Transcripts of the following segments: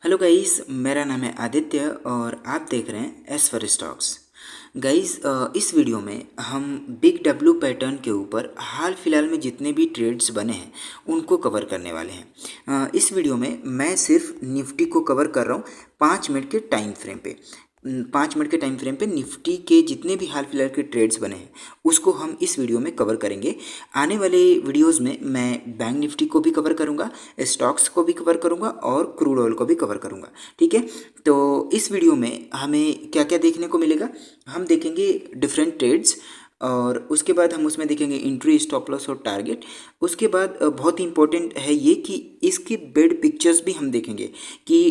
Hello guys, मेरा नाम है आदित्य और आप देख रहे हैं एस फॉर स्टॉक्स। गाइस, इस वीडियो में हम बिग डब्ल्यू पैटर्न के ऊपर हाल फिलहाल में जितने भी ट्रेड्स बने हैं उनको कवर करने वाले हैं। इस वीडियो में मैं सिर्फ निफ्टी को कवर कर रहा हूँ 5 मिनट के टाइम फ्रेम पे। 5 मिनट के टाइम फ्रेम पे निफ्टी के जितने भी हाल फिलहाल के ट्रेड्स बने हैं उसको हम इस वीडियो में कवर करेंगे। आने वाले वीडियोस में मैं बैंक निफ्टी को भी कवर करूंगा, स्टॉक्स को भी कवर करूंगा और क्रूड ऑयल को भी कवर करूंगा। ठीक है, तो इस वीडियो में हमें क्या क्या देखने को मिलेगा, हम देखेंगे डिफरेंट ट्रेड्स और उसके बाद हम उसमें देखेंगे इंट्री, स्टॉप लॉस और टारगेट। उसके बाद बहुत ही इंपॉर्टेंट है ये कि इसकी बेड पिक्चर्स भी हम देखेंगे कि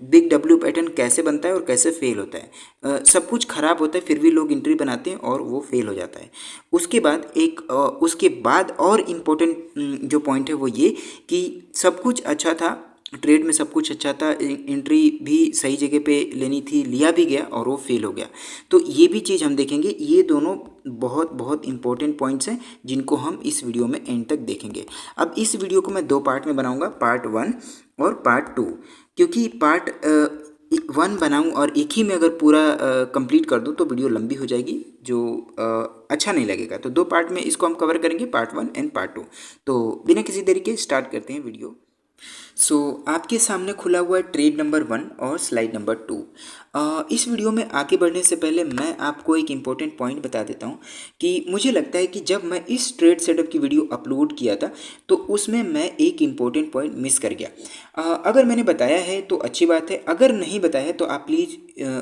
बिग डब्ल्यू पैटर्न कैसे बनता है और कैसे फेल होता है। सब कुछ खराब होता है फिर भी लोग इंट्री बनाते हैं और वो फेल हो जाता है। उसके बाद और इम्पोर्टेंट जो पॉइंट है वो ये कि सब कुछ अच्छा था, ट्रेड में सब कुछ अच्छा था, एंट्री भी सही जगह पे लेनी थी, लिया भी गया और वो फेल हो गया। तो ये भी चीज़ हम देखेंगे। ये दोनों बहुत बहुत इंपॉर्टेंट पॉइंट्स हैं जिनको हम इस वीडियो में एंड तक देखेंगे। अब इस वीडियो को मैं 2 पार्ट में बनाऊंगा, पार्ट 1 और पार्ट 2, क्योंकि पार्ट 1 बनाऊं और एक ही में अगर पूरा कंप्लीट कर दूं तो वीडियो लंबी हो जाएगी, जो अच्छा नहीं लगेगा। तो 2 पार्ट में इसको हम कवर करेंगे, पार्ट 1 एंड पार्ट 2। तो बिना किसी देरी के स्टार्ट करते हैं वीडियो। आपके सामने खुला हुआ है ट्रेड नंबर 1 और स्लाइड नंबर 2। इस वीडियो में आगे बढ़ने से पहले मैं आपको एक इम्पोर्टेंट पॉइंट बता देता हूँ कि मुझे लगता है कि जब मैं इस ट्रेड सेटअप की वीडियो अपलोड किया था तो उसमें मैं एक इम्पोर्टेंट पॉइंट मिस कर गया। अगर मैंने बताया है तो अच्छी बात है, अगर नहीं बताया है तो आप प्लीज़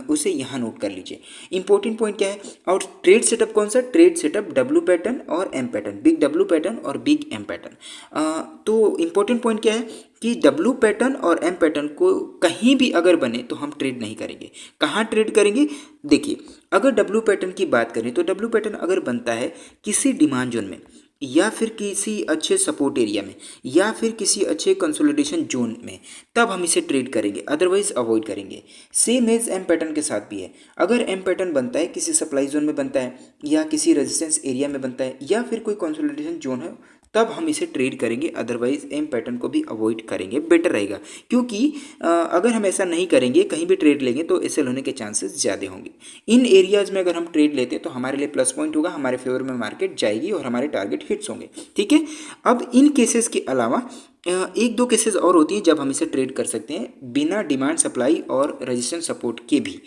उसे यहाँ नोट कर लीजिए। इंपॉर्टेंट पॉइंट क्या है और ट्रेड सेटअप कौन सा? ट्रेड सेटअप डब्ल्यू पैटर्न और M pattern, big W pattern और बिग एम पैटर्न। तो इंपॉर्टेंट पॉइंट क्या है कि डब्ल्यू पैटर्न और एम पैटर्न को कहीं भी अगर बने तो हम ट्रेड नहीं करेंगे। कहाँ ट्रेड करेंगे? देखिए, अगर डब्ल्यू पैटर्न की बात करें तो डब्ल्यू पैटर्न अगर बनता है किसी डिमांड जोन में या फिर किसी अच्छे सपोर्ट एरिया में या फिर किसी अच्छे कंसोलिडेशन जोन में, तब हम इसे ट्रेड करेंगे, अदरवाइज अवॉइड करेंगे। सेम एज एम पैटर्न के साथ भी है। अगर एम पैटर्न बनता है किसी सप्लाई जोन में बनता है या किसी रेजिस्टेंस एरिया में बनता है या फिर कोई कंसोलिडेशन जोन है, तब हम इसे ट्रेड करेंगे, अदरवाइज एम पैटर्न को भी अवॉइड करेंगे, बेटर रहेगा। क्योंकि अगर हम ऐसा नहीं करेंगे, कहीं भी ट्रेड लेंगे तो एसएल होने के चांसेस ज़्यादा होंगे। इन एरियाज में अगर हम ट्रेड लेते हैं तो हमारे लिए प्लस पॉइंट होगा, हमारे फेवर में मार्केट जाएगी और हमारे टारगेट हिट्स होंगे। ठीक है, अब इन केसेस के अलावा एक दो केसेस और होती हैं जब हम इसे ट्रेड कर सकते हैं बिना डिमांड, सप्लाई और रेजिस्टेंस सपोर्ट के भी।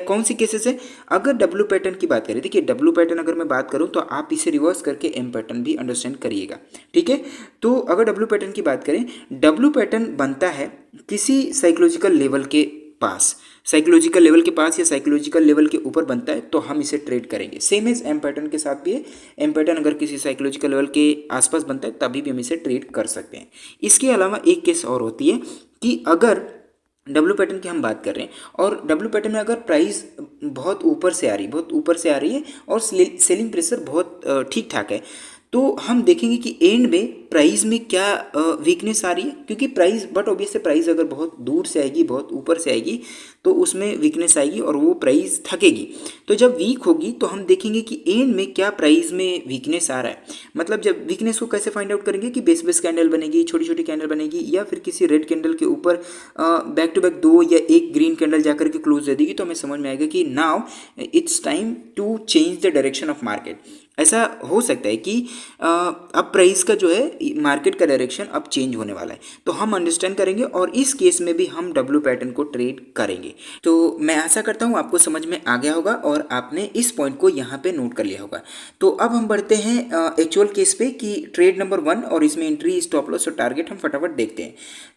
कौन सी केसेस है? अगर डब्ल्यू पैटर्न की बात करें, देखिए डब्ल्यू पैटर्न अगर मैं बात करूं तो आप इसे रिवर्स करके एम पैटर्न भी अंडरस्टैंड करिएगा। ठीक है, तो अगर डब्ल्यू पैटर्न की बात करें, डब्ल्यू पैटर्न बनता है किसी साइकोलॉजिकल लेवल के पास, साइकोलॉजिकल लेवल के पास या साइकोलॉजिकल लेवल के ऊपर बनता है तो हम इसे ट्रेड करेंगे। सेम एज एम पैटर्न के साथ भी है। एम पैटर्न अगर किसी साइकोलॉजिकल लेवल के आसपास बनता है तभी भी हम इसे ट्रेड कर सकते हैं। इसके अलावा एक केस और होती है कि अगर डब्ल्यू पैटर्न की हम बात कर रहे हैं और डब्ल्यू पैटर्न में अगर प्राइस बहुत ऊपर से आ रही है और सेलिंग प्रेशर बहुत ठीक ठाक है, तो हम देखेंगे कि एंड में प्राइस में क्या वीकनेस आ रही है। क्योंकि प्राइस, बट ऑब्वियसली प्राइस अगर बहुत दूर से आएगी, बहुत ऊपर से आएगी तो उसमें वीकनेस आएगी और वो प्राइस थकेगी। तो जब वीक होगी तो हम देखेंगे कि एंड में क्या प्राइस में वीकनेस आ रहा है। मतलब जब वीकनेस को कैसे फाइंड आउट करेंगे कि बेस कैंडल बनेगी, छोटी छोटी कैंडल बनेगी या फिर किसी रेड कैंडल के ऊपर बैक टू बैक 2 या 1 ग्रीन कैंडल जाकर के क्लोज दे देगी, तो हमें समझ में आएगा कि now it's time to change the direction of market. ऐसा हो सकता है कि अब प्राइस का जो है मार्केट का डायरेक्शन अब चेंज होने वाला है, तो हम अंडरस्टैंड करेंगे और इस केस में भी हम डब्ल्यू पैटर्न को ट्रेड करेंगे। तो मैं आशा करता हूँ आपको समझ में आ गया होगा और आपने इस पॉइंट को यहाँ पे नोट कर लिया होगा। तो अब हम बढ़ते हैं एक्चुअल केस पे कि ट्रेड नंबर 1 और इसमें एंट्री, स्टॉप लॉस और टारगेट हम फटाफट देखते हैं।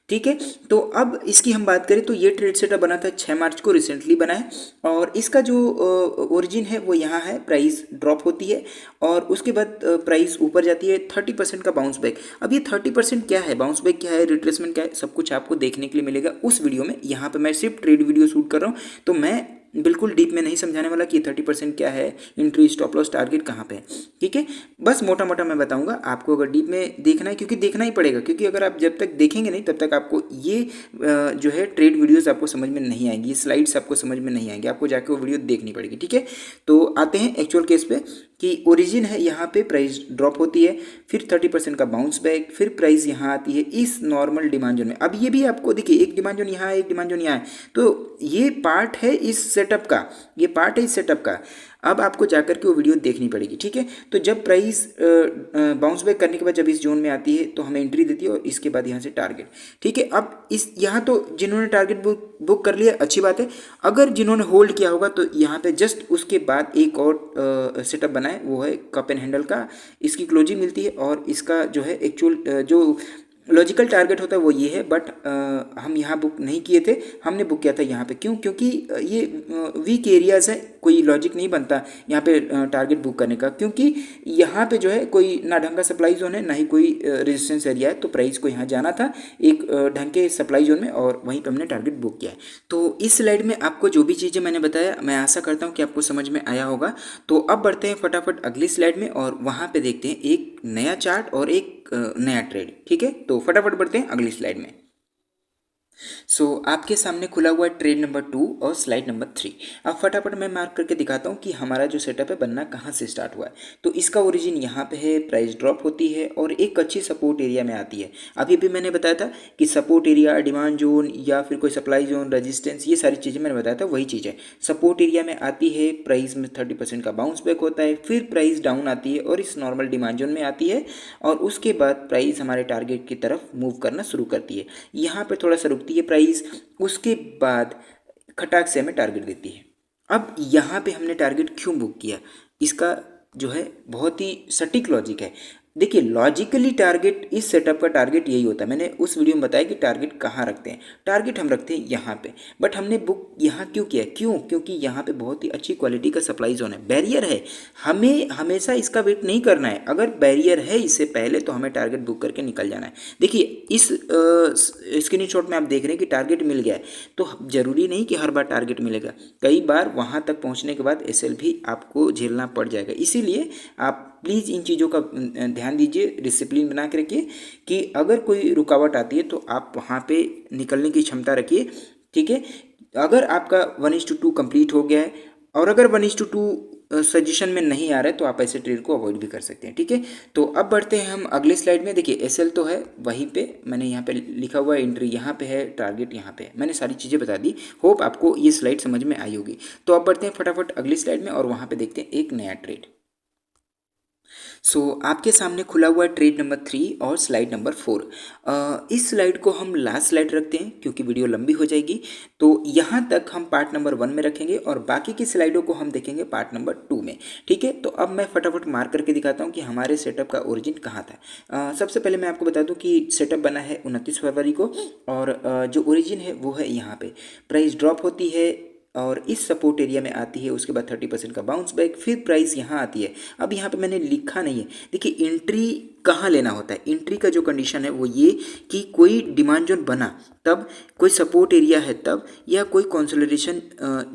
ठीक है, तो अब इसकी हम बात करें तो ये ट्रेड सेटअप बना था 6 मार्च को, रिसेंटली बना है और इसका जो ओरिजिन है वो यहाँ है। प्राइस ड्रॉप होती है और उसके बाद प्राइस ऊपर जाती है, 30% का बाउंस बैक। अब ये 30% क्या है, बाउंस बैक क्या है, रिट्रेसमेंट क्या है, सब कुछ आपको देखने के लिए मिलेगा उस वीडियो में। यहाँ पे मैं सिर्फ ट्रेड वीडियो शूट कर रहा हूँ तो मैं बिल्कुल डीप में नहीं समझाने वाला कि 30% क्या है, एंट्री, स्टॉप लॉस, टारगेट कहाँ पे है। ठीक है, बस मोटा मोटा मैं बताऊंगा आपको। अगर डीप में देखना है, क्योंकि देखना ही पड़ेगा, क्योंकि अगर आप जब तक देखेंगे नहीं तब तक आपको ये जो है ट्रेड वीडियोस आपको समझ में नहीं आएंगी, ये स्लाइड्स आपको समझ में नहीं आएंगी, आपको जाके वो वीडियो देखनी पड़ेगी। ठीक है, तो आते हैं एक्चुअल केस पे कि ओरिजिन है यहाँ पे प्राइस ड्रॉप होती है, फिर 30% का बाउंस बैक, फिर प्राइस यहाँ आती है इस नॉर्मल डिमांड जोन में। अब ये भी आपको देखिए, एक डिमांड जोन यहाँ है, एक डिमांड जोन यहाँ है, तो ये पार्ट है इस सेटअप का, ये पार्ट है इस सेटअप का। अब आपको जाकर के वो वीडियो देखनी पड़ेगी, ठीक है। तो जब प्राइस बाउंस बैक करने के बाद जब इस जोन में आती है तो हमें एंट्री देती है और इसके बाद यहाँ से टारगेट, ठीक है। अब इस यहाँ तो जिन्होंने टारगेट बुक कर लिया अच्छी बात है, अगर जिन्होंने होल्ड किया होगा तो यहाँ पे जस्ट उसके बाद एक और सेटअप बना है, वो है कप एंड हैंडल का। इसकी क्लोजिंग मिलती है और इसका जो है एक्चुअल जो लॉजिकल टारगेट होता है वो ये है, बट हम यहाँ बुक नहीं किए थे, हमने बुक किया था यहाँ पे। क्यों? क्योंकि ये वीक एरियाज़ है, कोई लॉजिक नहीं बनता यहाँ पे टारगेट बुक करने का, क्योंकि यहाँ पे जो है कोई ना ढंग का सप्लाई जोन है, ना ही कोई रेजिस्टेंस एरिया है। तो प्राइस को यहाँ जाना था एक ढंग के सप्लाई जोन में और वहीं पर हमने टारगेट बुक किया है। तो इस स्लाइड में आपको जो भी चीज़ें मैंने बताया, मैं आशा करता हूँ कि आपको समझ में आया होगा। तो अब बढ़ते हैं फटाफट अगली स्लाइड में और वहाँ पर देखते हैं एक नया चार्ट और एक नया ट्रेड, ठीक है। तो फटाफट बढ़ते हैं अगली स्लाइड में। आपके सामने खुला हुआ है ट्रेड नंबर 2 और स्लाइड नंबर 3। अब फटाफट मैं मार्क करके दिखाता हूँ कि हमारा जो सेटअप है बनना कहाँ से स्टार्ट हुआ है। तो इसका ओरिजिन यहाँ पे है, प्राइस ड्रॉप होती है और एक अच्छी सपोर्ट एरिया में आती है। अभी भी मैंने बताया था कि सपोर्ट एरिया, डिमांड जोन या फिर कोई सप्लाई जोन, रजिस्टेंस, ये सारी चीज़ें मैंने बताया था, वही चीज़ है। सपोर्ट एरिया में आती है, प्राइस में 30% का बाउंस बैक होता है, फिर प्राइस डाउन आती है और इस नॉर्मल डिमांड जोन में आती है और उसके बाद प्राइस हमारे टारगेट की तरफ मूव करना शुरू करती है। यहाँ पर थोड़ा सा रुकती है प्राइस, उसके बाद खटाक से हमें टारगेट देती है। अब यहाँ पे हमने टारगेट क्यों बुक किया, इसका जो है बहुत ही सटीक लॉजिक है। देखिए, लॉजिकली टारगेट, इस सेटअप का टारगेट यही होता है। मैंने उस वीडियो में बताया कि टारगेट कहाँ रखते हैं। टारगेट हम रखते हैं यहाँ पे, बट हमने बुक यहाँ क्यों किया? क्योंकि यहाँ पे बहुत ही अच्छी क्वालिटी का सप्लाई जोन है, बैरियर है, हमें हमेशा इसका वेट नहीं करना है। अगर बैरियर है इससे पहले तो हमें टारगेट बुक करके निकल जाना है। देखिए, इस स्क्रीनशॉट में आप देख रहे हैं कि टारगेट मिल गया है, तो ज़रूरी नहीं कि हर बार टारगेट मिलेगा, कई बार वहाँ तक पहुँचने के बाद एसएल भी आपको झेलना पड़ जाएगा। इसीलिए आप प्लीज़ इन चीज़ों का ध्यान दीजिए, डिसिप्लिन बना के रखिए कि अगर कोई रुकावट आती है तो आप वहाँ पे निकलने की क्षमता रखिए, ठीक है। अगर आपका 1:2 कंप्लीट हो गया है और अगर 1:2 सजेशन में नहीं आ रहा है तो आप ऐसे ट्रेड को अवॉइड भी कर सकते हैं, ठीक है। तो अब बढ़ते हैं हम अगले स्लाइड में। देखिए, एसएल तो है वहीं पे, मैंने यहाँ पे लिखा हुआ है, एंट्री यहाँ पे है, टारगेट यहाँ पे है, मैंने सारी चीज़ें बता दी। होप आपको ये स्लाइड समझ में आई होगी। तो अब बढ़ते हैं फटाफट अगली स्लाइड में और वहाँ पे देखते हैं एक नया ट्रेड। आपके सामने खुला हुआ है ट्रेड नंबर 3 और स्लाइड नंबर 4। इस स्लाइड को हम लास्ट स्लाइड रखते हैं क्योंकि वीडियो लंबी हो जाएगी। तो यहाँ तक हम पार्ट नंबर 1 में रखेंगे और बाकी की स्लाइडों को हम देखेंगे पार्ट नंबर 2 में, ठीक है। तो अब मैं फटाफट मार्क करके दिखाता हूँ कि हमारे सेटअप का ओरिजिन कहाँ था। सबसे पहले मैं आपको बता दूँ कि सेटअप बना है 29 फरवरी को और जो ओरिजिन है वो है यहाँ पे। प्राइस ड्रॉप होती है और इस सपोर्ट एरिया में आती है, उसके बाद 30% का बाउंस बैक, फिर प्राइस यहाँ आती है। अब यहाँ पे मैंने लिखा नहीं है, देखिए एंट्री कहाँ लेना होता है। एंट्री का जो कंडीशन है वो ये कि कोई डिमांड जोन बना तब, कोई सपोर्ट एरिया है तब, या कोई कंसोलिडेशन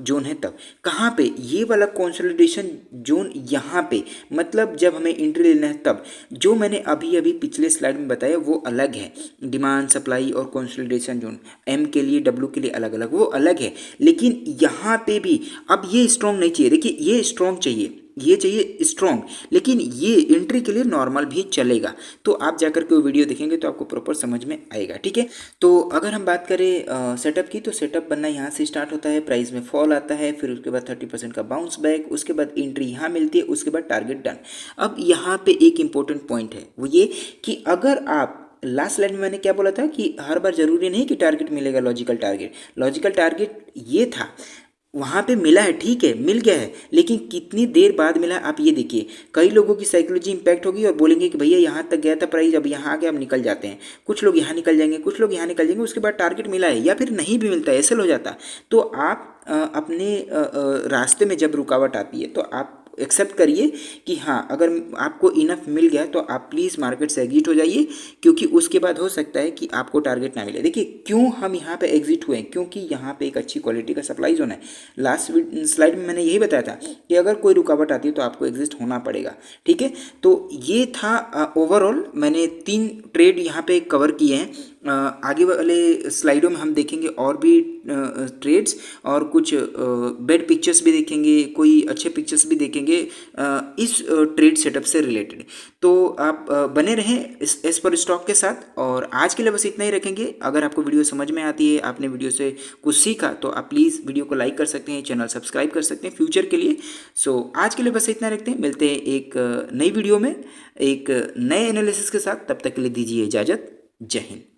जोन है तब। कहाँ पे? ये वाला कंसोलिडेशन जोन यहाँ पे, मतलब जब हमें एंट्री लेना है तब। जो मैंने अभी अभी पिछले स्लाइड में बताया वो अलग है, डिमांड, सप्लाई और कंसोलिडेशन जोन, एम के लिए, डब्ल्यू के लिए अलग अलग, वो अलग है। लेकिन यहाँ पे भी अब ये स्ट्रॉन्ग नहीं चाहिए, देखिए ये स्ट्रॉन्ग चाहिए, ये चाहिए स्ट्रॉन्ग, लेकिन ये एंट्री के लिए नॉर्मल भी चलेगा। तो आप जाकर के वो वीडियो देखेंगे तो आपको प्रॉपर समझ में आएगा, ठीक है। तो अगर हम बात करें सेटअप की, तो सेटअप बनना यहाँ से स्टार्ट होता है, प्राइस में फॉल आता है, फिर उसके बाद 30% का बाउंस बैक, उसके बाद एंट्री यहाँ मिलती है, उसके बाद टारगेट डन। अब यहाँ पे एक इंपॉर्टेंट पॉइंट है, वो ये कि अगर आप, लास्ट स्लाइड में मैंने क्या बोला था कि हर बार जरूरी नहीं कि टारगेट मिलेगा, लॉजिकल टारगेट ये था, वहाँ पे मिला है, ठीक है, मिल गया है, लेकिन कितनी देर बाद मिला आप ये देखिए। कई लोगों की साइकोलॉजी इंपैक्ट होगी और बोलेंगे कि भैया यहाँ तक गया था प्राइस, अब यहाँ आ गया, अब निकल जाते हैं। कुछ लोग यहाँ निकल जाएंगे, कुछ लोग यहाँ निकल जाएंगे, उसके बाद टारगेट मिला है या फिर नहीं भी मिलता है, ऐसे हो जाता। तो आप अपने रास्ते में जब रुकावट आती है तो आप एक्सेप्ट करिए कि हाँ, अगर आपको इनफ मिल गया तो आप प्लीज़ मार्केट से एग्जिट हो जाइए, क्योंकि उसके बाद हो सकता है कि आपको टारगेट ना मिले। देखिए क्यों हम यहाँ पे एग्जिट हुए, क्योंकि यहाँ पे एक अच्छी क्वालिटी का सप्लाई जोन है। लास्ट स्लाइड में मैंने यही बताया था कि अगर कोई रुकावट आती है तो आपको एग्जिट होना पड़ेगा, ठीक है। तो ये था ओवरऑल, मैंने 3 ट्रेड यहाँ पे कवर किए हैं। आगे वाले स्लाइडों में हम देखेंगे और भी ट्रेड्स और कुछ बैड पिक्चर्स भी देखेंगे, कोई अच्छे पिक्चर्स भी देखेंगे। देखेंगे इस ट्रेड सेटअप से रिलेटेड। तो आप बने रहें इस एस पर स्टॉक के साथ। और आज के लिए बस इतना ही रखेंगे। अगर आपको वीडियो समझ में आती है, आपने वीडियो से कुछ सीखा, तो आप प्लीज़ वीडियो को लाइक कर सकते हैं, चैनल सब्सक्राइब कर सकते हैं फ्यूचर के लिए। सो आज के लिए बस इतना रखते हैं, मिलते हैं एक नई वीडियो में एक नए एनालिसिस के साथ। तब तक के लिए दीजिए इजाज़त। जय हिंद।